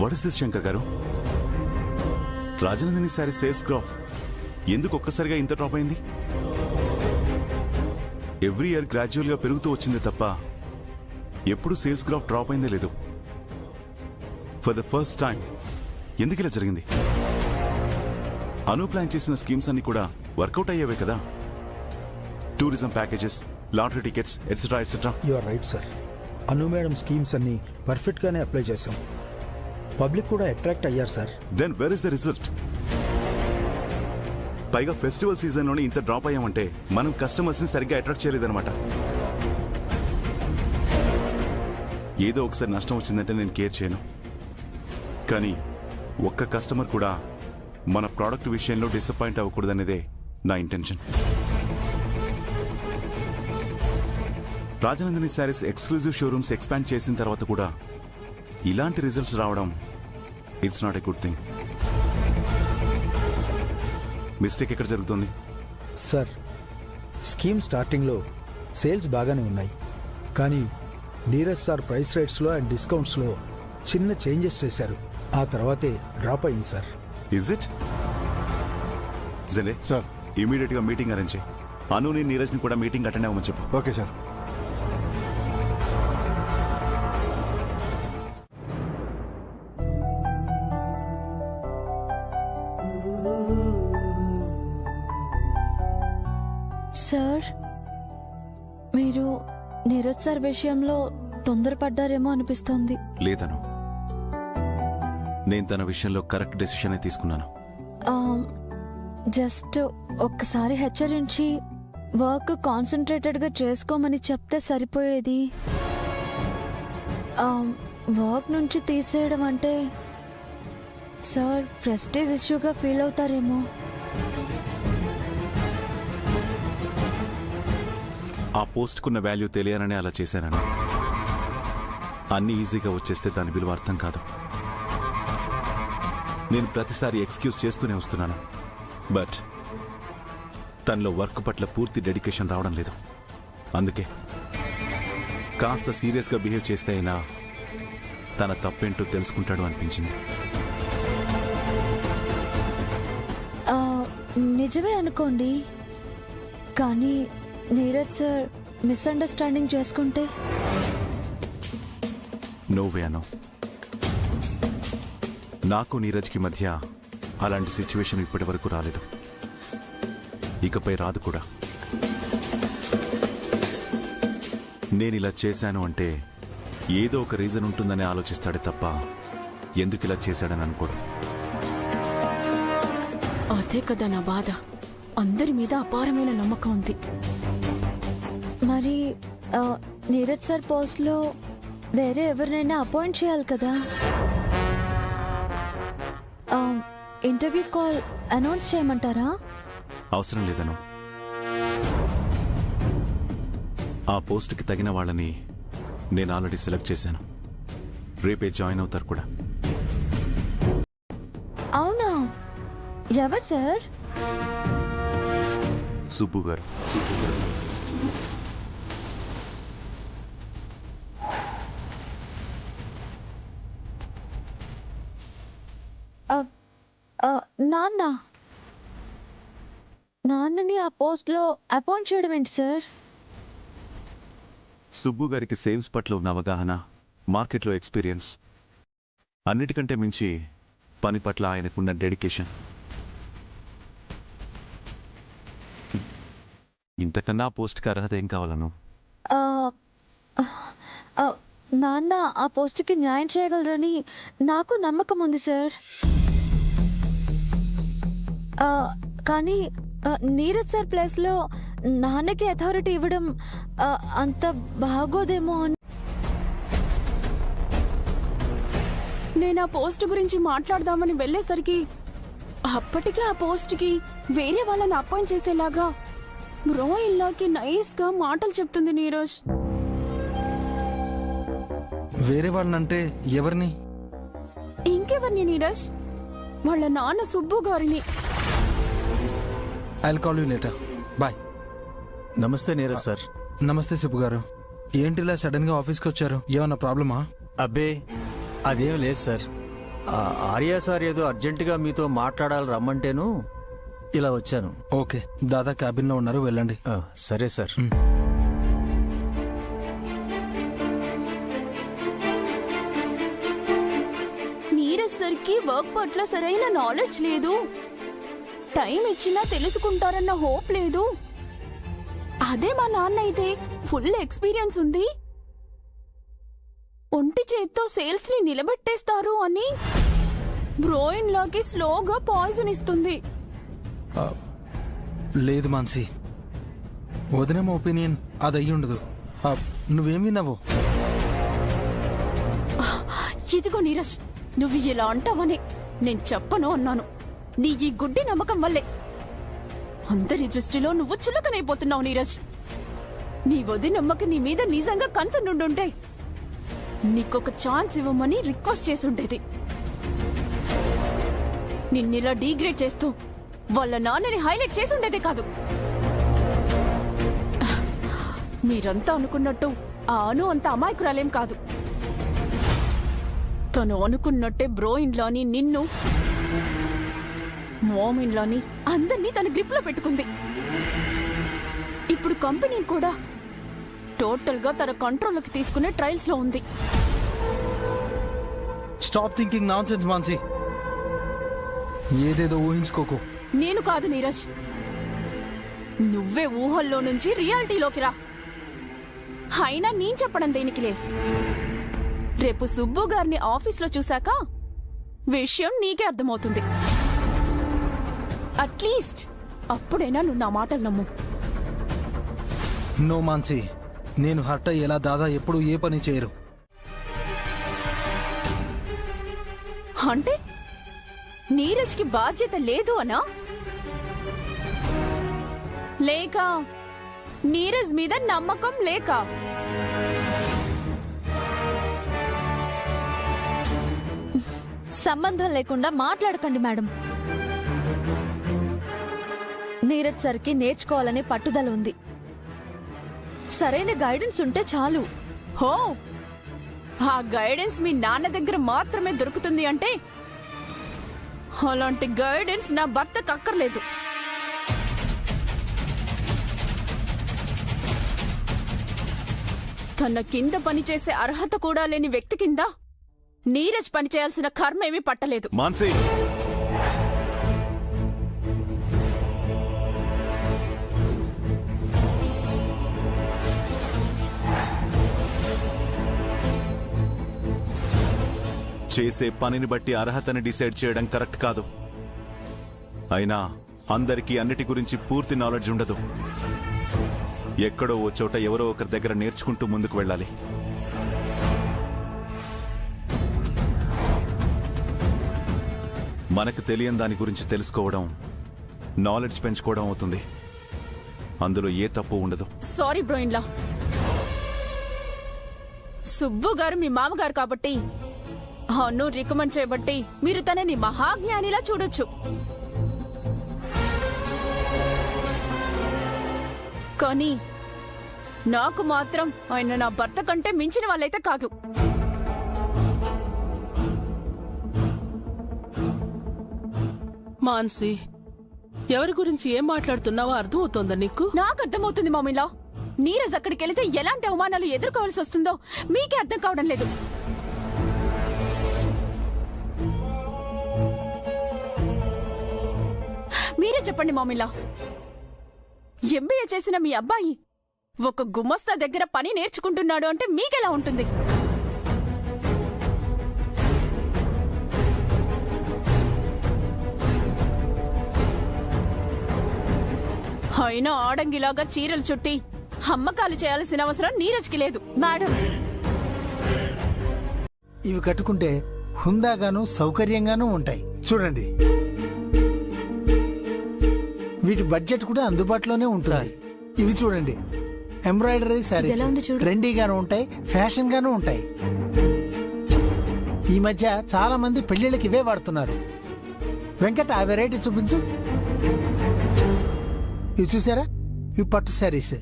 What is this Shankar గారు? Rajanandini sorry sales graph ఎందుకు ఒక్కసారిగా ఇంత డ్రాప్ అయింది? ఎవ్రీ ఇయర్ గ్రాడ్యువల్ గా పెరుగుతూ వచ్చింది తప్ప ఎప్పుడు సేల్స్ గ్రాఫ్ డ్రాప్ అయిందే లేదు. ఫర్ ద ఫస్ట్ టైం ఎందుకు ఇలా జరిగింది? అను ప్లాన్ చేసిన స్కీమ్స్ అన్ని కూడా వర్కౌట్ అయ్యేవే కదా. Tourism packages, lottery tickets etcetera etcetera. You are right sir. Anu madam schemes అన్ని పర్ఫెక్ట్ గానే అప్లై చేశాం. పబ్లిక్ కూడా అట్రాక్ట్ అయ్యారు sir. Then where is the result? పైగా ఫెస్టివల్ సీజన్ లోనే ఇంత డ్రాప్ అయ్యామంటే మనం కస్టమర్స్ ని సరిగ్గా అట్రాక్ట్ చేయలేదన్నమాట. ఏదో ఒకసారి నష్టం వచ్చిందంటే నేను కేర్ చేయను, కానీ ఒక్క కస్టమర్ కూడా మన ప్రోడక్ట్ విషయంలో డిసప్పాయింట్ అవ్వకూడదనేదే నా intention. Rajanandini Sarees exclusive showrooms expand చేసిన తర్వాత కూడా ఇలాంటి రిజల్ట్స్ రావడం it's not a good thing. Mistake ఎక్కడ జరుగుతుంది? సార్, స్కీమ్ స్టార్టింగ్లో సేల్స్ బాగానే ఉన్నాయి, కానీ నీరజ్ సార్ ప్రైస్ రేట్స్లో అండ్ డిస్కౌంట్స్లో చిన్న చేంజెస్ చేశారు. ఆ తర్వాతే డ్రాప్ అయింది సార్. Is it? జనే సార్, ఇమీడియట్ గా మీటింగ్ అరేంజ్ చేయి. అనుని నీరజ్ ని కూడా మీటింగ్ అటెండ్ అవ్వమని చెప్పు. Okay sir. సార్, మీరు నీరజ్ సార్ విషయంలో తొందరపడ్డారేమో అనిపిస్తోంది. లేదను, నేను తన విషయంలో కరెక్ట్ డెసిషన్ తీసుకున్నాను. జస్ట్ ఒక్కసారి హెచ్చరించి వర్క్ కాన్సన్ట్రేటెడ్ గా చేసుకోమని చెప్తే సరిపోయేది. వర్క్ నుంచి తీసేయడం అంటే సార్ ప్రెస్టీజ్ ఇష్యూగా ఫీల్ అవుతారేమో. ఆ పోస్ట్కున్న వాల్యూ తెలియాలనే అలా చేశానని. అన్ని ఈజీగా వచ్చేస్తే దాని విలువ అర్థం కాదు. నేను ప్రతిసారి ఎక్స్క్యూజ్ చేస్తూనే వస్తున్నాను, బట్ తనలో వర్క్ పట్ల పూర్తి డెడికేషన్ రావడం లేదు. అందుకే కాస్త సీరియస్గా బిహేవ్ చేస్తే అయినా తన తప్పేంటో తెలుసుకుంటాడు అనిపించింది. నిజమే అనుకోండి, కానీ నీరజ్ సార్ మిస్అండర్స్టాండింగ్ చేసుకుంటే? నో వే అను. నాకు నీరజ్కి మధ్య అలాంటి సిచ్యువేషన్ ఇప్పటి వరకు రాలేదు, ఇకపై రాదు కూడా. నేను ఇలా చేశాను అంటే ఏదో ఒక రీజన్ ఉంటుందని ఆలోచిస్తాడే తప్ప ఎందుకు ఇలా చేశాడని అనుకోడు. అదే కదా నా బాధ. అందరి మీద అపారమైన నమ్మకం ఉంది. మరి నీరజ్ సార్ పోస్ట్ లో వేరే ఎవరినైనా అపాయింట్ చేయాలి కదా. ఇంటర్వ్యూ కాల్ అనౌన్స్ చేయమంటారా? అవసరం లేదను. ఆ పోస్ట్కి తగిన వాళ్ళని నేను ఆల్రెడీ సెలెక్ట్ చేశాను. రేపే జాయిన్ అవుతారు కూడా. అవునా? ఎవరు సార్? సుబ్బు గారు. నాన్నని ఆ పోస్ట్ లో అపాయింట్ చేయడం ఏంటి సార్? సుబ్బు గారికి సేల్స్ పట్ల ఉన్న అవగాహన, మార్కెట్లో ఎక్స్పీరియన్స్, అన్నిటికంటే మించి పని పట్ల ఆయనకున్న డెడికేషన్. ఇంతకన్నా పోస్ట్కి అర్హత ఏం కావాలను? నాన్న ఆ పోస్ట్కి న్యాయం చేయగలరని నాకు నమ్మకం ఉంది సార్. కానీ నీరజ్ సార్ ప్లేస్ లో నాన్నకి అథారిటీ ఇవ్వడం అంత బాగోదేమో అని. నేను ఆ పోస్ట్ గురించి మాట్లాడదామని వెళ్ళేసరికి అప్పటికే ఆ పోస్ట్కి వేరే వాళ్ళని అపాయింట్ చేసేలాగా బ్రో ఇల్లాకి నైస్ గా మాటలు చెప్తుంది నీరజ్. వేరే వాళ్ళనంటే ఎవరిని? ఇంకెవరిని నీరజ్? వాళ్ళ నాన్న సుబ్బు గారిని. I'll call you later. Bye. నమస్తే నీరజ్ సార్. నమస్తే సుబ్బు గారు. ఏంటి ఇలా సడన్ గా ఆఫీస్కి వచ్చారు? ఏమన్నా ప్రాబ్లమా? అబ్బే అదేం లేదు సార్. ఆర్య సార్ ఏదో అర్జెంటుగా మీతో మాట్లాడాలి రమ్మంటేను ఇలా వచ్చాను. ఓకే, దాదా క్యాబిన్లో ఉన్నారు, వెళ్ళండి. సరే సార్. నీరజ్ సార్కి వర్క్ పట్ల సరైన నాలెడ్జ్ లేదు, టైం ఇచ్చినా తెలుసుకుంటారన్న హోప్ లేదు. అదే మా నాన్న అయితే ఫుల్ ఎక్స్పీరియన్స్ ఉంది, ఒంటి చేత్తో సేల్స్ ని నిలబెట్టేస్తారు అని బ్రోయిన్ లాకి స్లోగా పాయిజన్ ఇస్తుంది. లేదు మాన్సి, వదినమ్మ ఒపీనియన్ అది అయ్యి ఉండదు. నువ్వేం విన్నావు? ఇదిగో నీరజ్, నువ్వు ఇలా అంటావని నేను చెప్పను అన్నాను. నీ ఈ గుడ్డి నమ్మకం వల్లే అందరి దృష్టిలో నువ్వు చులకనైపోతున్నావు నీరజ్. నీ వదినమ్మకి నీ మీద నిజంగా కన్సర్న్ ఉండుంటే నీకొక ఛాన్స్ ఇవ్వమని రిక్వెస్ట్ చేసుండేది. నిన్నిలా డీగ్రేడ్ చేస్తూ వాళ్ళ నాన్నని హైలైట్ చేసుండేదే కాదు. మీరంతా అనుకున్నట్టు ఆ అను అంత అమాయకురాలేం కాదు. తను అనుకున్నట్టే బ్రోయిన్లాని, నిన్ను, మోమిన్లాని అందరినీ తన గ్రిప్ లో పెట్టుకుంది. ఇప్పుడు కంపెనీని కూడా టోటల్ గా తన కంట్రోల్లోకి తీసుకునే ట్రయల్స్ లో ఉంది. Stop thinking non sense Mansi, ఏదేదో ఊహించుకోకు. నేను కాదు నీరజ్, నువ్వే ఊహల్లో నుంచి రియాలిటీలోకి రా. అయినా నేను చెప్పడం దేనికిలే, రేపు సుబ్బు గారిని ఆఫీస్లో చూశాక విషయం నీకే అర్థమవుతుంది. అట్లీస్ట్ అప్పుడైనా నువ్వు నా మాటలు నమ్ము. నో మాన్సి, నేను హర్ట్ అయ్యేలా దాదా ఎప్పుడు ఏ పని చేయరు. అంటే నీరజ్కి బాధ్యత లేదు అనా, లేక నీరజ్ మీద నమ్మకం లేక? సంబంధం లేకుండా మాట్లాడకండి మేడం. నీరజ్ సార్కి నేర్చుకోవాలనే పట్టుదల ఉంది, సరైన గైడెన్స్ ఉంటే చాలు. హో, ఆ గైడెన్స్ మీ నాన్న దగ్గర మాత్రమే దొరుకుతుంది అంటే అలాంటి గైడెన్స్ నా భర్తకు అక్కర్లేదు. తన కింద పనిచేసే అర్హత కూడా లేని వ్యక్తి కింద నీరజ్ పనిచేయాల్సిన కర్మ ఏమీ పట్టలేదు. మాన్సి, చేసే పనిని బట్టి అర్హతని డిసైడ్ చేయడం కరెక్ట్ కాదు. అయినా అందరికీ అన్నిటి గురించి పూర్తి నాలెడ్జ్ ఉండదు. ఎక్కడో ఓ చోట ఎవరో ఒకరి దగ్గర నేర్చుకుంటూ ముందుకు వెళ్ళాలి. మనకు తెలియని దాని గురించి తెలుసుకోవడం నాలెడ్జ్ పెంచుకోవడం అవుతుంది. అందులో ఏ తప్పు ఉండదు. సారీ బ్రోయిన్లా, సుబ్బు గారు మీ మామగారు కాబట్టి అను రికమెండ్ చేయబట్టి మీరు తనని మహాజ్ఞానిలా చూడొచ్చు. కానీ నాకు మాత్రం ఆయన నా భర్త కంటే మించిన వాళ్ళైతే కాదు. మాన్సి, ఎవరి గురించి ఏం మాట్లాడుతున్నావో అర్థమవుతోందా నీకు? నాకు అర్థమవుతుంది మామిలా. నీరజ్ అక్కడికి వెళితే ఎలాంటి అవమానాలు ఎదుర్కోవాల్సి వస్తుందో మీకే అర్థం కావడం లేదు. మీరే చెప్పండి మామిలా, ఎంబీఏ చేసిన మీ అబ్బాయి ఒక గుమస్తా దగ్గర పని నేర్చుకుంటున్నాడు అంటే మీకెలా ఉంటుంది? అయినా ఆడంగిలాగా చీరలు చుట్టి అమ్మకాలు చేయాల్సిన అవసరం నీరజ్కి లేదు. మేడం, ఇవి కట్టుకుంటే హుందాగాను సౌకర్యంగానూ ఉంటాయి. చూడండి, వీటి బడ్జెట్ కూడా అందుబాటులోనే ఉంటుంది. ఇవి చూడండి, ఎంబ్రాయిడరీ శారీస్ ట్రెండీగాను ఉంటాయి, ఫ్యాషన్ గాను ఉంటాయి. ఈ మధ్య చాలా మంది పెళ్లిళ్ళకి ఇవే వాడుతున్నారు. వెంకట, ఆ వెరైటీ చూపించు. ఇవి చూసారా, ఇవి పట్టు శారీస్.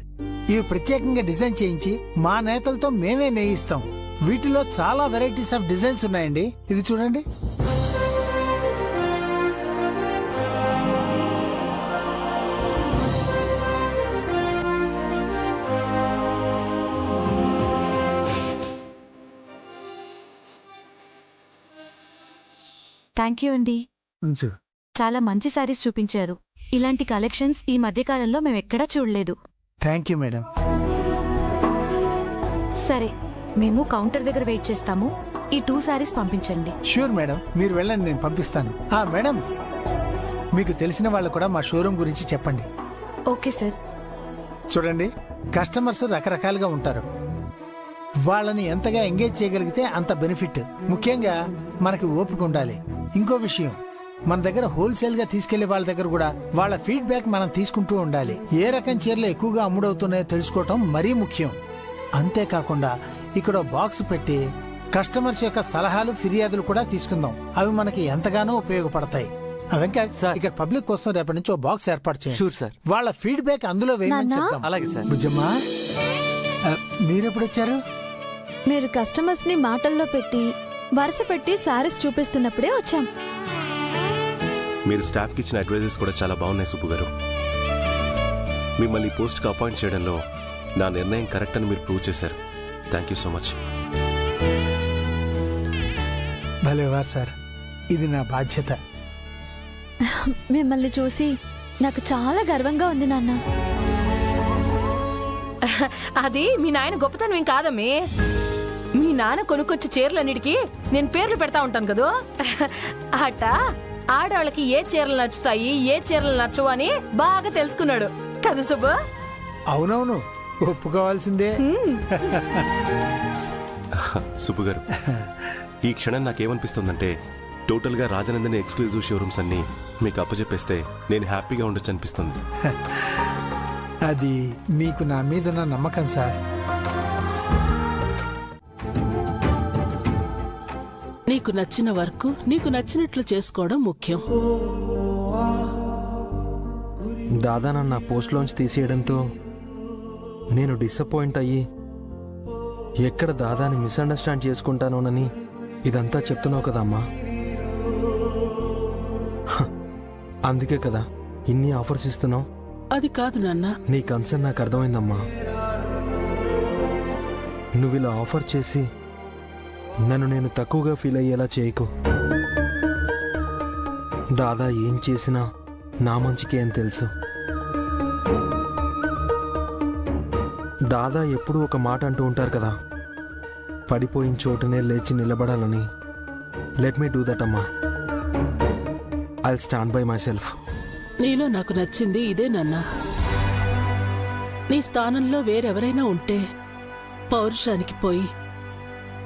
ఇవి ప్రత్యేకంగా డిజైన్ చేయించి మా నేతలతో మేమే నేయిస్తాం. వీటిలో చాలా వెరైటీస్ ఆఫ్ డిజైన్స్ ఉన్నాయండి. ఇది చూడండి. థ్యాంక్ యూ అండి. ఉంచు. చాలా మంచి శారీస్ చూపించారు. ఇలాంటి కలెక్షన్స్ ఈ మధ్యకాలంలో మేము ఎక్కడా చూడలేదు. Thank you madam. సరే, మేము కౌంటర్ దగ్గర వెయిట్ చేస్తాము. ఈ 2 శారీస్ పంపించండి. షూర్ మేడం, మీరు వెళ్ళండి, నేను పంపిస్తాను. మేడం, మీకు తెలిసిన వాళ్ళు కూడా మా షోరూమ్ గురించి చెప్పండి. Okay sir. చూడండి, కస్టమర్స్ రకరకాలుగా ఉంటారు. వాళ్ళని ఎంతగా ఎంగేజ్ చేయగలిగితే అంత బెనిఫిట్. ముఖ్యంగా మనకి ఓపిక ఉండాలి. ఇంకో విషయం, మన దగ్గర హోల్సేల్ గా తీసుకెళ్లే వాళ్ళ దగ్గర కూడా వాళ్ళ ఫీడ్బ్యాక్ మనం తీసుకుంటూ ఉండాలి. ఏ రకం చీరలు ఎక్కువగా అమ్ముడవుతున్నాయో తెలుసుకోవటం మరీ ముఖ్యం. అంతేకాకుండా ఇక్కడ బాక్స్ పెట్టి కస్టమర్స్ యొక్క సలహాలు, ఫిర్యాదులు కూడా తీసుకుందాం. అవి మనకి ఎంతగానో ఉపయోగపడతాయి. వెంకట్, ఇక్కడ పబ్లిక్ కోసం రేపటి నుంచి బాక్స్ ఏర్పాటు చేయండి. వాళ్ళ ఫీడ్బ్యాక్ అందులో వేయమని చెప్తాం. అలాగే సార్. బుజ్జమ్మా, మీరెప్పుడొచ్చారు? మీరు కస్టమర్స్ ని మాటల్లో పెట్టి వరుస పెట్టి సారీస్ చూపిస్తున్నప్పుడే వచ్చాం. మీరు స్టాఫ్కి ఇచ్చిన అడ్వైజెస్ కూడా చాలా బాగున్నాయి సుబ్బు గారు. మిమ్మల్ని పోస్ట్కి అపాయింట్ చేయడంలో నా నిర్ణయం కరెక్ట్ అని మీరు ప్రూవ్ చేశారు. Thank you so much. భలేవారు సార్, ఇది నా బాధ్యత. మిమ్మల్ని చూసి నాకు చాలా గర్వంగా ఉంది నాన్న. అది మీ నాయన గొప్పతనం ఏం కాదమ్మే. మీ నాన్న కొనుక్కొచ్చే చీరలన్నిటికీ నేను పేర్లు పెడతా ఉంటాను కదా. అట ఆడవాళ్ళకి ఏ చీరలు నచ్చుతాయి, ఏ చీరలు నచ్చవు అని బాగా తెలుసుకున్నాడు కదా సుబ్బు. అవునవును, ఒప్పుకోవాల్సిందే. సుబ్బు గారు, ఈ క్షణం నాకేమనిపిస్తుందంటే టోటల్గా రాజనందిని ఎక్స్క్లూజివ్ షోరూమ్స్ అన్ని మీకు అప్పచెప్పేస్తే నేను హ్యాపీగా ఉండొచ్చు అనిపిస్తుంది. అది మీకు నా మీదున్న నమ్మకం సార్. నీకు నచ్చిన వర్క్ నీకు నచ్చినట్లు చేసుకోవడం ముఖ్యం. దాదా నన్ను పోస్ట్లోంచి తీసేయడంతో నేను డిసప్పాయింట్ అయ్యి ఎక్కడ దాదాని మిస్అండర్స్టాండ్ చేసుకుంటానోనని ఇదంతా చెప్తున్నావు కదమ్మా. అందుకే కదా ఇన్ని ఆఫర్స్ ఇస్తున్నావు. అది కాదు నాన్న. నీ కన్సర్న్ నాకు అర్థమైందమ్మా. నువ్వు ఇలా ఆఫర్ చేసి నన్ను నేను తక్కువగా ఫీల్ అయ్యేలా చేయకు. దాదా ఏం చేసినా నా మంచికే అని తెలుసు. దాదా ఎప్పుడూ ఒక మాట అంటూ ఉంటారు కదా, పడిపోయిన చోటునే లేచి నిలబడాలని. లెట్ మీ డూ దట్ అమ్మా. I'll stand by my self. నీలో నాకు నచ్చింది ఇదే నాన్న. నీ స్థానంలో వేరెవరైనా ఉంటే పౌరుషానికి పోయి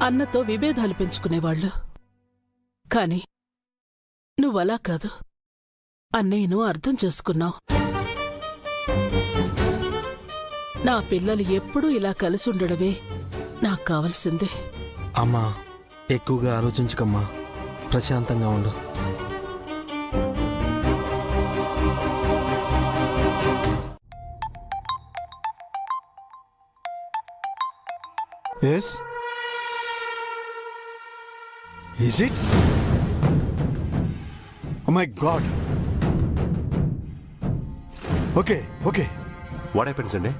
అన్నతో విభేదాలు పెంచుకునేవాళ్ళు. కాని నువ్వలా కాదు, అన్నయ్యను అర్థం చేసుకున్నావు. నా పిల్లలు ఎప్పుడూ ఇలా కలిసి ఉండడమే నాకు కావలసిందే. అమ్మా, ఎక్కువగా ఆలోచించకమ్మా, ప్రశాంతంగా ఉండు. Yes? Is it? Oh my God. Okay, okay. What happens అండి?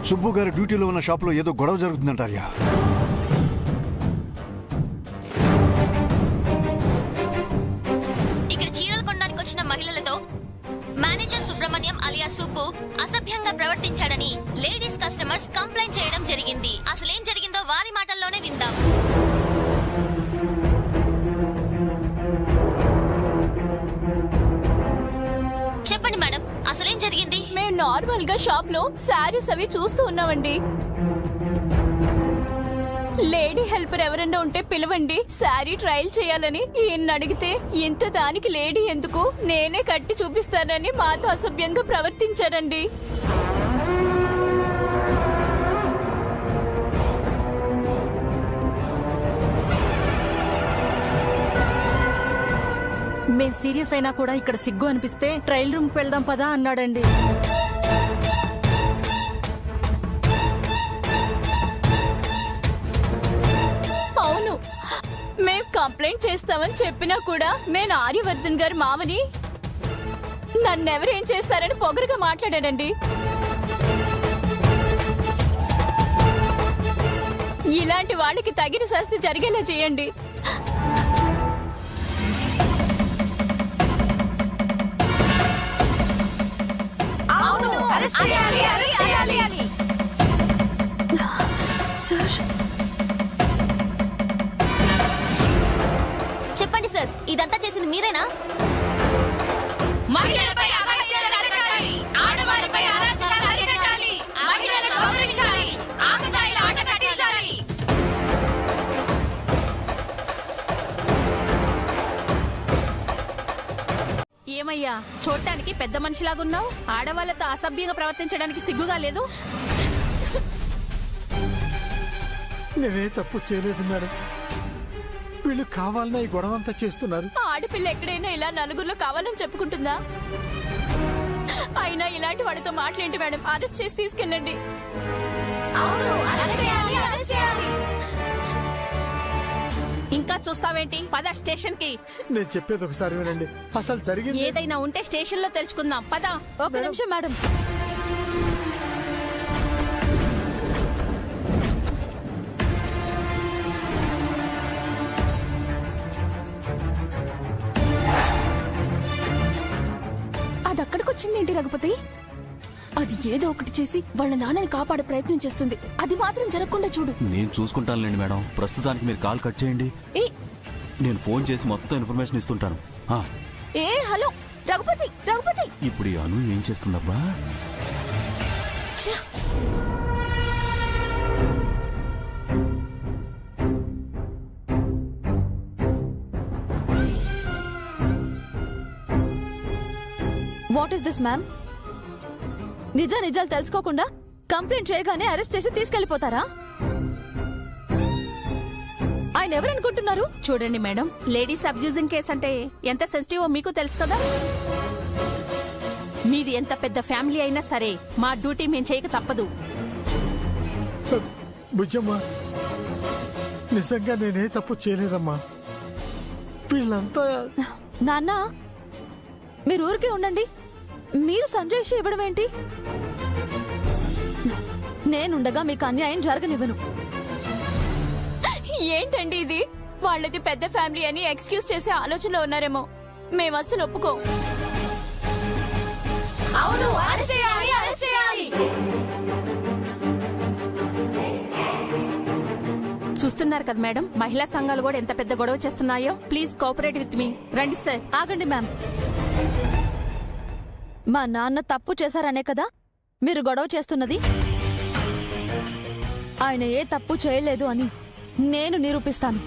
సుబ్బు గారు డ్యూటీలో ఉన్న షాప్లో ఏదో గొడవ జరుగుతుందంటార్యా. ఇక్కడ చీరలు కొనడానికి వచ్చిన మహిళలతో మేనేజర్ సుబ్రహ్మణ్యం అలియా సుబ్బు అసభ్యంగా ప్రవర్తించాడని లేడీస్ కస్టమర్స్ కంప్లైంట్ చేయడం జరిగింది. అసలేం జరిగిందో వారి మాటల్లోనే విందాం. చెప్పండి మేడం, అసలేం జరిగింది? మేము నార్మల్ గా షాప్ లో శారీస్ అవి చూస్తూ ఉన్నామండి. లేడీ హెల్పర్ ఎవరన్నా ఉంటే పిలవండి, శారీ ట్రయల్ చేయాలని ఈయన్ని అడిగితే ఇంత దానికి లేడీ ఎందుకు, నేనే కట్టి చూపిస్తానని మాతో అసభ్యంగా ప్రవర్తించారండి. మేం సీరియస్ అయినా కూడా ఇక్కడ సిగ్గు అనిపిస్తే ట్రయల్ రూమ్ కి వెళ్దాం పదా అన్నాడండి. అవును, మేం కంప్లైంట్ చేస్తామని చెప్పినా కూడా నేను ఆర్యవర్ధన్ గారి మామని, నన్నెవరేం చేస్తారని పొగరుగా మాట్లాడాడండి. ఇలాంటి వాళ్ళకి తగిన శాస్తి జరిగేలా చేయండి. సార్ చెప్పండి సార్, ఇదంతా చేసింది మీరేనా? మహిళలపై అగత్యాలను అరికట్టాలి, ఆడవారిపై అరాచకాలు అరికట్టాలి, మహిళలను గౌరవించాలి, ఆకతాయిల ఆట కట్టించాలి. ఏమయ్యా, చూడటానికి పెద్ద మనిషిలాగున్నావు, ఆడవాళ్లతో అసభ్యంగా ప్రవర్తించడానికి సిగ్గుగా లేదు? నేనే తప్పు చేయలేదు మేడం. వీళ్ళు కావాలన్నా ఈ గొడవ అంతా చేస్తున్నారు. ఆడపిల్ల ఎక్కడైనా ఇలా నలుగురిలో కావాలని చెప్పుకుంటుందా? అయినా ఇలాంటి వాడితో మాట్లాడి మేడం, అరెస్ట్ చేసి తీసుకెళ్ళండి. ఇంకా చూస్తావేంటి? పద స్టేషన్ కి. నేను చెప్పేది ఒకసారి వినండి. అసలు జరిగింది ఏదైనా ఉంటే స్టేషన్ లో తెలుసుకుందాం. పద. ఒక నిమిషం మేడం. అది అక్కడికి వచ్చిందేంటి రఘుపతి? అది ఏదో ఒకటి చేసి వాళ్ళ నాన్నని కాపాడే ప్రయత్నం చేస్తుంది. అది మాత్రం జరగకుండా చూడు. నేను చూసుకుంటానులేండి మేడం. ప్రస్తుతానికి మీరు కాల్ కట్ చేయండి. నేను ఫోన్ చేసి మొత్తం ఇన్ఫర్మేషన్ ఇస్తుంటాను. హలో రఘుపతి, రఘుపతి. ఇప్పుడు ఈ అను ఏం చేస్తుందబ్బా? What is this ma'am? నిజాలు తెలుసుకోకుండా కంప్లైంట్ చేయగానే అరెస్ట్ చేసి తీసుకెళ్లిపోతారా? ఆయన ఎవరనుకుంటున్నారు? చూడండి మేడం, లేడీస్ అబ్యూజింగ్ కేసు అంటే ఎంత సెన్సిటివ్ మీకు తెలుసు కదా. మీది ఎంత పెద్ద ఫ్యామిలీ అయినా సరే మా డ్యూటీ మేము చేయక తప్పదు. బుజ్జమ్మా, నిజంగా నేనే తప్పు చేయలేదమ్మా. వీళ్ళంతా నాన్న, మీరు ఊరికే ఉండండి. మీరు సంజయ్ ఇవ్వడం ఏంటి? నేనుండగా మీకు అన్యాయం జరగనివ్వను. ఏంటండి ఇది? వాళ్ళది పెద్ద ఫ్యామిలీ అని ఎక్స్క్యూజ్ చేసే ఆలోచనలో ఉన్నారేమో. మేము అస్సలు ఒప్పుకో. చూస్తున్నారు కదా మేడం, మహిళా సంఘాలు కూడా ఎంత పెద్ద గొడవ చేస్తున్నాయో. Please cooperate with me. రండి సార్. ఆగండి మ్యామ్. మా నాన్న తప్పు చేశారనే కదా మీరు గొడవ చేస్తున్నది? ఆయన ఏ తప్పు చేయలేదు అని నేను నిరూపిస్తాను.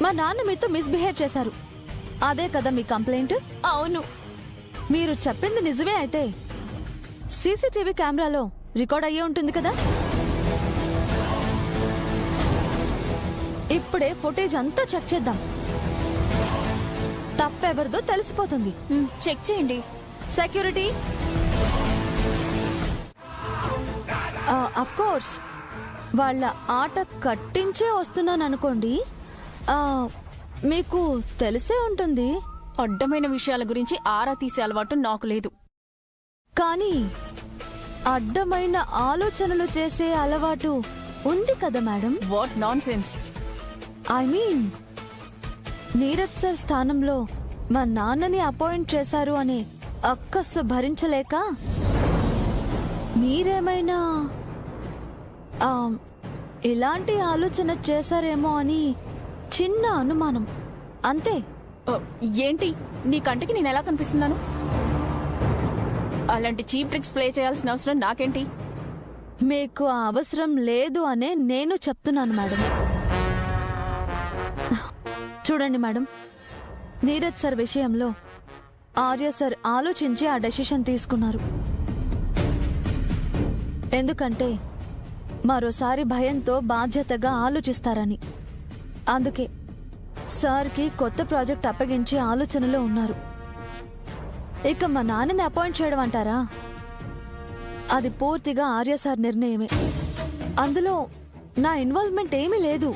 మా నాన్న మీతో మిస్బిహేవ్ చేశారు, అదే కదా మీ కంప్లైంట్? అవును. మీరు చెప్పింది నిజమే అయితే సీసీటీవీ కెమెరాలో రికార్డ్ అయ్యే ఉంటుంది కదా. ఇప్పుడే ఫుటేజ్ అంతా చెక్ చేద్దాం. తప్పెవరిదో తెలిసిపోతుంది. చెక్ చేయండి. సెక్యూరిటీ, అఫ్ కోర్స్ వాళ్ళ ఆట కట్టించే వస్తున్నాను అనుకోండి. మీకు తెలిసే ఉంటుంది. అడ్డమైన విషయాల గురించి ఆరా తీసే అలవాటు నాకు లేదు. కానీ అడ్డమైన ఆలోచనలు చేసే అలవాటు ఉంది కదా madam. What non sense. I mean, Neeraj sir స్థానంలో మా నాన్నని అపాయింట్ చేశారు అనే అక్కస్సు భరించలేక మీరేమైనా ఇలాంటి ఆలోచన చేశారేమో అని చిన్న అనుమానం, అంతే. ఏంటి నీ కంటికి నేను ఎలా కనిపిస్తున్నాను? అలాంటి చీప్ ట్రిక్స్ ప్లే చేయాల్సిన అవసరం నాకేంటి? మీకు ఆ అవసరం లేదు అనే నేను చెప్తున్నాను మేడం. చూడండి మేడం, నీరజ్ సార్ విషయంలో ఆర్య సార్ ఆలోచించి ఆ డెసిషన్ తీసుకున్నారు. ఎందుకంటే మరోసారి భయంతో బాధ్యతగా ఆలోచిస్తారని. అందుకే సార్కి కొత్త ప్రాజెక్ట్ అప్పగించే ఆలోచనలో ఉన్నారు. ఇక మా నాన్నని అపాయింట్ చేయడం అంటారా? అది పూర్తిగా ఆర్య సార్ నిర్ణయమే. అందులో నా ఇన్వాల్వ్మెంట్ ఏమీ లేదు.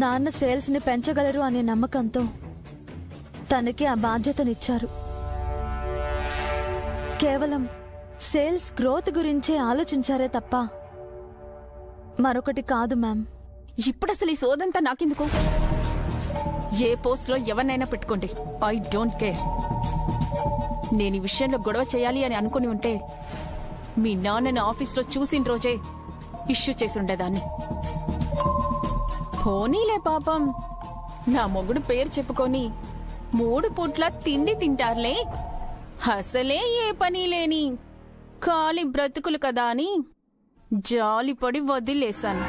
నాన్న సేల్స్ ని పెంచగలరు అనే నమ్మకంతో తనకి ఆ బాధ్యతనిచ్చారు. కేవలం సేల్స్ గ్రోత్ గురించే ఆలోచించారే తప్ప మరొకటి కాదు మ్యామ్. ఇప్పుడు అసలు ఈ సోదంతా నాకెందుకు? ఏ పోస్ట్ లో ఎవరినైనా పెట్టుకోండి, ఐ డోంట్ కేర్. నేను ఈ విషయంలో గొడవ చేయాలి అని అనుకుని ఉంటే మీ నాన్నని ఆఫీస్లో చూసిన రోజే ఇష్యూ చేసి ఉండేదాన్ని. పోనీలే పాపం, నా మొగుడు పేరు చెప్పుకొని 3 పూట్ల తిండి తింటారులే, అసలే ఏ పని లేని ఖాళీ బ్రతుకులు కదా అని జాలిపడి వదిలేశాను.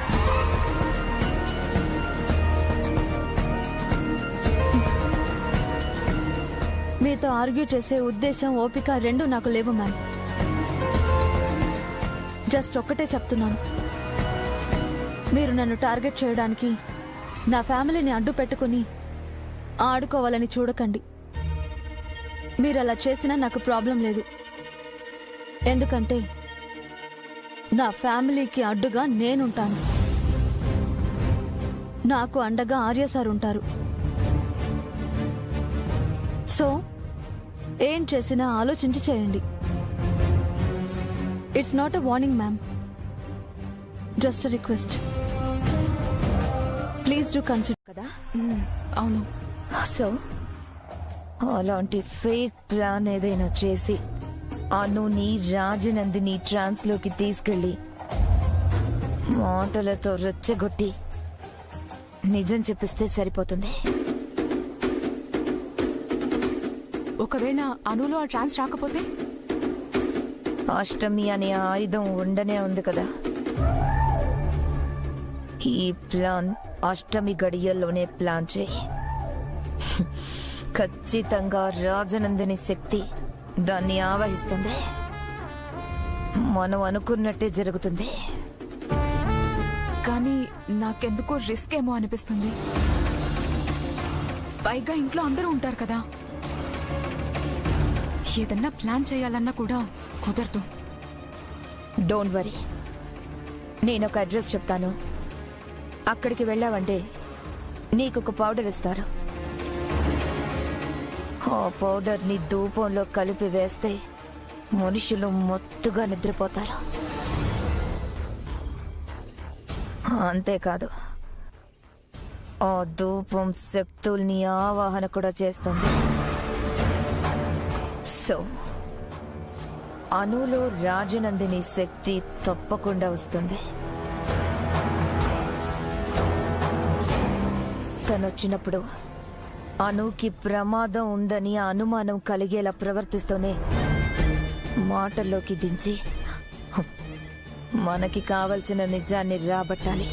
మీతో ఆర్గ్యూ చేసే ఉద్దేశం, ఓపిక రెండు నాకు లేవు మ్యామ్. జస్ట్ ఒక్కటే చెప్తున్నాను, మీరు నన్ను టార్గెట్ చేయడానికి, నా ఫ్యామిలీని అడ్డు పెట్టుకుని ఆడుకోవాలని చూడకండి. మీరు అలా చేసినా నాకు ప్రాబ్లం లేదు. ఎందుకంటే నా ఫ్యామిలీకి అడ్డుగా నేనుంటాను. నాకు అండగా ఆర్య సార్ ఉంటారు. సో ఏం చేసినా ఆలోచించి చేయండి. It's not a warning ma'am, just a request. Please do consider. కదా అవును. సో అలాంటి ఫేక్ ప్లాన్ ఏదైనా చేసి అనుని రాజనందిని ట్రాన్స్ లోకి తీసుకెళ్లి మాటలతో రెచ్చగొట్టి నిజం చెప్పిస్తే సరిపోతుంది. ఒకవేళ అనులో ఆ ట్రాన్స్ రాకపోతే? అష్టమి అనే ఆయుధం ఉండనే ఉంది కదా. ఈ ప్లాన్ అష్టమి గడియల్లోనే ప్లాన్ చేయి. ఖచ్చితంగా రాజనందిని శక్తి దాన్ని ఆవహిస్తుంది. మనం అనుకున్నట్టే జరుగుతుంది. కానీ నాకెందుకో రిస్క్ ఏమో అనిపిస్తుంది. పైగా ఇంట్లో అందరూ ఉంటారు కదా, ఏదన్నా ప్లాన్ చేయాలన్నా కూడా కుదరదు. డోంట్ వరీ, నేను ఒక అడ్రస్ చెప్తాను. అక్కడికి వెళ్ళావంటే నీకు ఒక పౌడర్ ఇస్తారు. ఆ పౌడర్ ని ధూపంలో కలిపి వేస్తే మనుషులు మొత్తుగా నిద్రపోతారు. అంతేకాదు, ఆ ధూపం శక్తుల్ని ఆవాహన కూడా చేస్తుంది. సో అనులో రాజనందిని శక్తి తప్పకుండా వస్తుంది. తనొచ్చినప్పుడు అనుకి ప్రమాదం ఉందని అనుమానం కలిగేలా ప్రవర్తిస్తూనే మాటల్లోకి దించి మనకి కావలసిన నిజాన్ని రాబట్టాలి.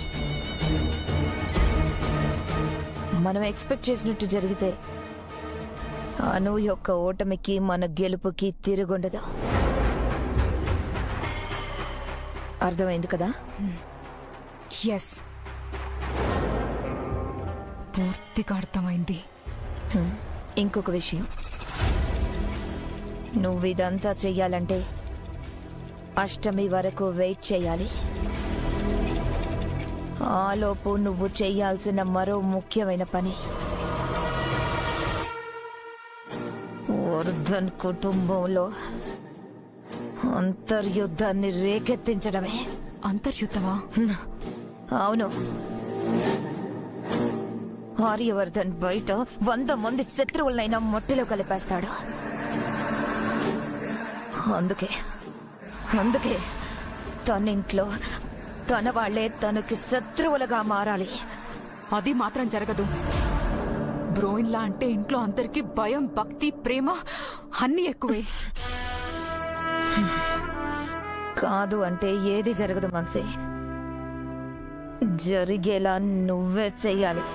మనం ఎక్స్పెక్ట్ చేసినట్టు జరిగితే అను యొక్క ఓటమికి మన గెలుపుకి తిరుగుండదు. అర్థమైంది కదా? ఎస్, పూర్తిగా అర్థమైంది. ఇంకొక విషయం, నువ్వు ఇదంతా చెయ్యాలంటే అష్టమి వరకు వెయిట్ చేయాలి. ఆలోపు నువ్వు చెయ్యాల్సిన మరో ముఖ్యమైన పని వర్ధన్ కుటుంబంలో అంతర్యుద్ధాన్ని రేకెత్తించడమే. అంతర్యుద్ధమా? అవును. ఆర్యవర్ధన్ బయట 100 మంది శత్రువులనైనా మట్టిలో కలిపేస్తాడు. అందుకే తనింట్లో తన వాళ్లే తనకి శత్రువులుగా మారాలి. అది మాత్రం జరగదు. బ్రోయిన్లా అంటే ఇంట్లో అందరికీ భయం, భక్తి, ప్రేమ అన్నీ ఎక్కువే. కాదు అంటే ఏది జరగదు మనసే. జరిగేలా నువ్వే చెయ్యాలి.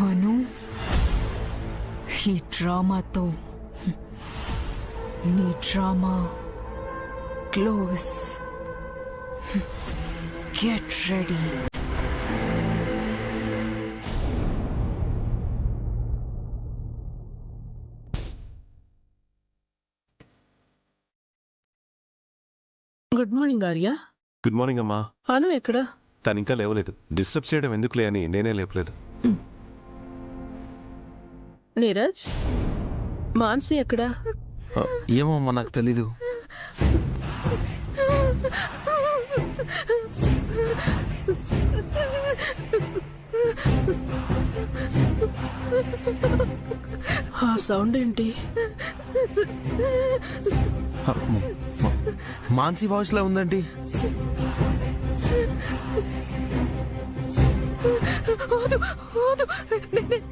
అను ఈ డ్రామాతో నీ drama close. Get ready. Good morning Arya. Good morning అమ్మా. అను ఎక్కడ? తను ఇంకా లేవలేదు. డిస్టర్బ్ చేయడం ఎందుకులే అని నేనే లేపలేదు. నీరజ్, మాన్సి ఎక్కడ? ఏమమ్మా నాకు తెలీదు. ఆ సౌండ్ ఏంటి? మాన్సీ వాయిస్ లా ఉందండి.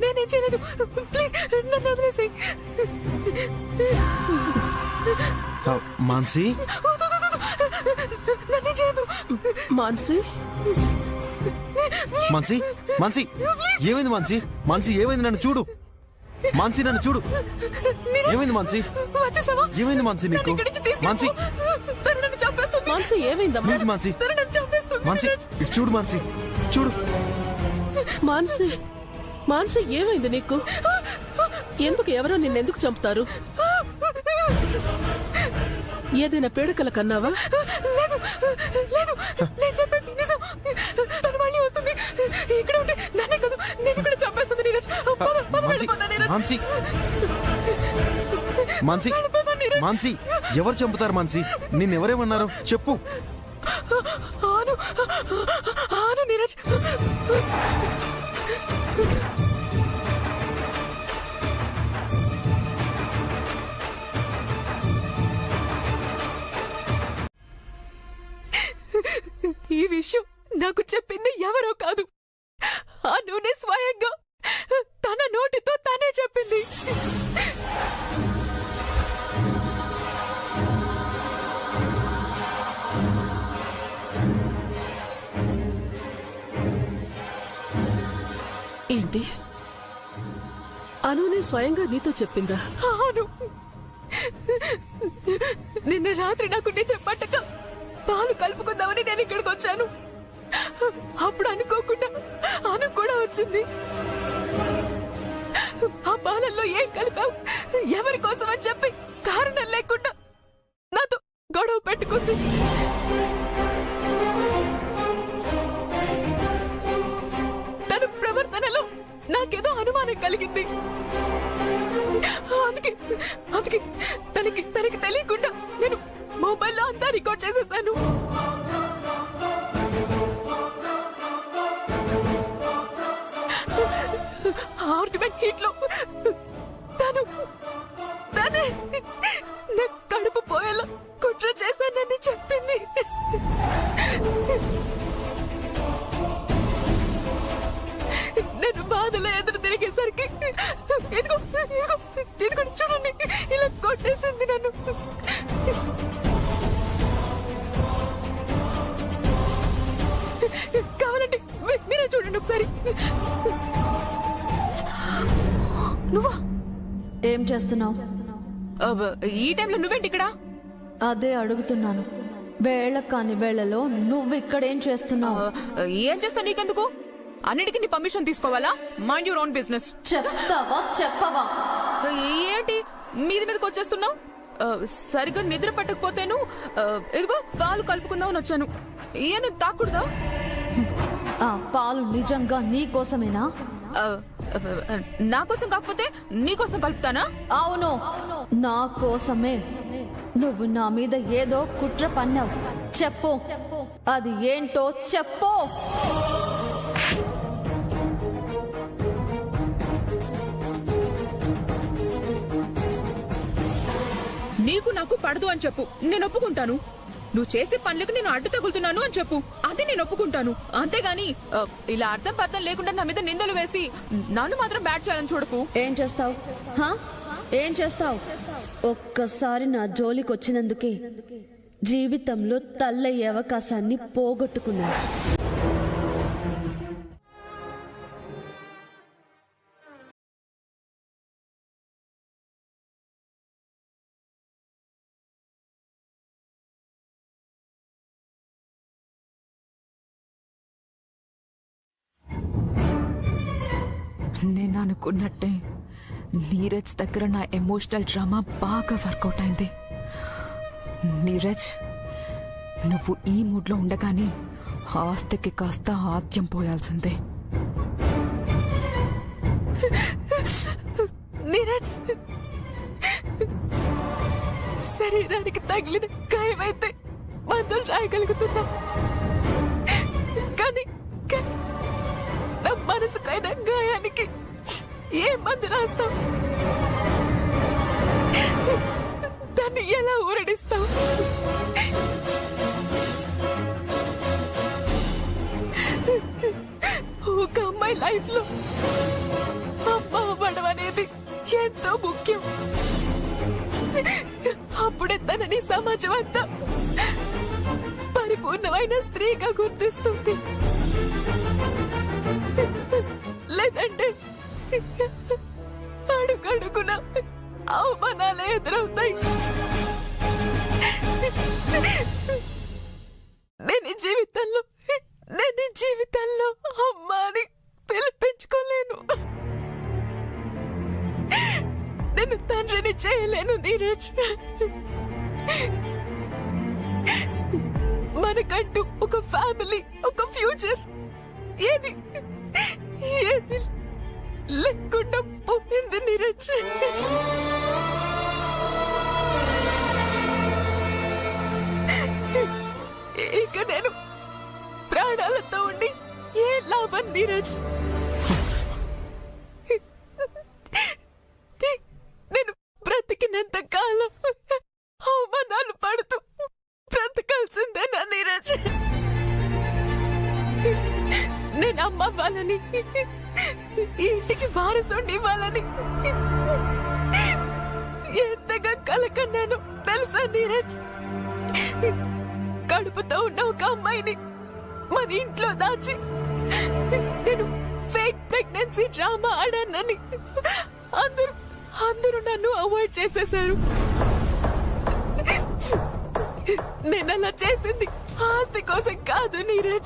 నేనేం చేయలేదు, ప్లీజ్ నన్ను వదిలేసేయ్. మాన్సీ నన్నేం చేయదు. మాన్సి, మాన్సీ, మాన్సీ ఏమైంది? మాన్సీ, మాన్సీ ఏమైంది? నన్ను చూడు మాన్సీ, నన్ను చూడు. ఏమైంది మాన్సీ? ఏమైంది మాన్సీ నీకు? మాన్సీ, మాన్సి ఏమైందమ్మా? ప్లీజ్ మాన్సీ, మాన్సీ ఇటు చూడు. మాన్సీ చూడు. మాన్సి, మాన్సి ఏమైంది నీకు? ఎందుకు ఎవరో నిన్నెందుకు చంపుతారు? ఏదైనా పీడకల కన్నావా? లేదు లేదు, నేను చెప్పేది నిజం. తను మళ్ళీ వస్తుంది. ఇక్కడ ఉంటే నన్నే కాదు, నేను కూడా చంపేస్తుంది. నీరజ్, మాన్సీ, మాన్సీ, మాన్సీ ఎవరు చంపుతారు? మాన్సీ నిన్నెవరేమన్నారు చెప్పు. ఆను, ఆను నీరజ్. ఈ విషయం నాకు చెప్పింది ఎవరో కాదు, ఆ నూనె స్వయంగా తన నోటితో తనే చెప్పింది. ఏంటి? అనునే స్వయంగా నీతో చెప్పిందా? అవును. నిన్న రాత్రి నాకు నిద్ర పట్టక పాలు కలుపుకుందామని నేను ఇక్కడికి వచ్చాను. అప్పుడు అనుకోకుండా అను కూడా వచ్చింది. ఆ పాలల్లో ఏం కలిపావు, ఎవరి కోసం అని చెప్పి కారణం లేకుండా నాతో గొడవ పెట్టుకుంది. తన ప్రవర్తనలో నాకేదో అనుమానం కలిగింది. అందుకే తనకి తెలియకుండా నేను మొబైల్లో అంతా రికార్డ్ చేసేసాను. ఆర్గ్యుమెంట్ హీట్ లో తనే నా కడుపు పోయేలా కుట్ర చేశానని చెప్పింది. నేను బాధలో ఎదురు తిరిగేసరికి ఇదిగో చూడండి, ఇలా కొట్టేసింది నన్ను. కావాలంటే మీరే చూడండి ఒకసారి. నువ్వా? ఏం చేస్తున్నావు? ఈ టైంలో నువ్వేంటి ఇక్కడ? అదే అడుగుతున్నాను. వేళ కాని వేళలో నువ్వు ఇక్కడేం చేస్తున్నావు? ఏం చేస్తా నీకెందుకు? అన్నిటికీ నీ పర్మిషన్ తీసుకోవాలా? Mind your own business. చెప్తావా చెప్పవా? ఏంటి మీదకి వచ్చేస్తున్నావు? సరిగ్గా నిద్ర పట్టకపోతేను ఇదిగో పాలు కలుపుకుందామని వచ్చాను. ఏను తాకూడదా? ఆ పాలు నిజంగా నీ కోసమేనా? నా కోసం కాకపోతే నీ కోసం కలుపుతానా? అవును, నా కోసమే. నువ్వు నా మీద ఏదో కుట్ర పన్నావు. చెప్పు, అది ఏంటో చెప్పు. నీకు నాకు పడదు అని చెప్పు, నేను ఒప్పుకుంటాను. నువ్వు చేసే పనులకు నేను అడ్డు తగులుతున్నాను అని చెప్పు, అది నేను ఒప్పుకుంటాను. అంతేగాని ఇలా అర్థం పర్థం లేకుండా నా మీద నిందలు వేసి నన్ను మాత్రం బ్యాట్ చేయాలని చూడకు. ఏం చేస్తావు? ఏం చేస్తావు? ఒక్కసారి నా జోలికి వచ్చినందుకే జీవితంలో తల్లయ్యే అవకాశాన్ని పోగొట్టుకున్నాను. నేను అనుకున్నట్టే నీరజ్ దగ్గర నా ఎమోషనల్ డ్రామా బాగా వర్కౌట్ అయింది. నీరజ్, నువ్వు ఈ మూడ్లో ఉండగానే ఆస్తికి కాస్త ఆద్యం పోయాల్సిందే. నీరజ్, శరీరానికి తగిలిన గాయమైతే మందులు రాయగలుగుతున్నా, కానీ నా మనసుకైన గాయానికి ఏ మందు రాస్తావు? దాన్ని ఎలా ఊరడిస్తావు? ఒక అమ్మాయి లైఫ్ లో అమ్మ అవ్వడం అనేది ఎంతో ముఖ్యం. అప్పుడే తనని సమాజం అంతా పరిపూర్ణమైన స్త్రీగా గుర్తిస్తుంది. లేదంటే అడుగడుగున అవమానాలే ఎదురవుతాయి. నేను జీవితంలో అమ్మాని పిలిపించుకోలేను. నేను తండ్రిని చేయలేను నీరజ్. మనకంటూ ఒక ఫ్యామిలీ, ఒక ఫ్యూచర్ ఏది లేకుండా పోయింది నీరజ్. ఇక నేను ప్రాణాలతో ఉండి ఏ లాభం నీరజ్? నేను బ్రతికినంత కాలం అవమానాలు పడుతూ బ్రతకాల్సిందేనా నీరజ్? నేను అమ్మ వాళ్ళని, ఇంటికి వారసుని ఇవ్వాలని ఎంతగా కలకన్నాను తెలుసా నీరజ్? కడుపుతో ఉన్న ఒక అమ్మాయిని మన ఇంట్లో దాచి నేను ఫేక్ ప్రెగ్నెన్సీ డ్రామా ఆడానని అందరూ నన్ను అవాయిడ్ చేసేశారు. నేను అలా చేసింది ఆస్తి కోసం కాదు నీరజ్.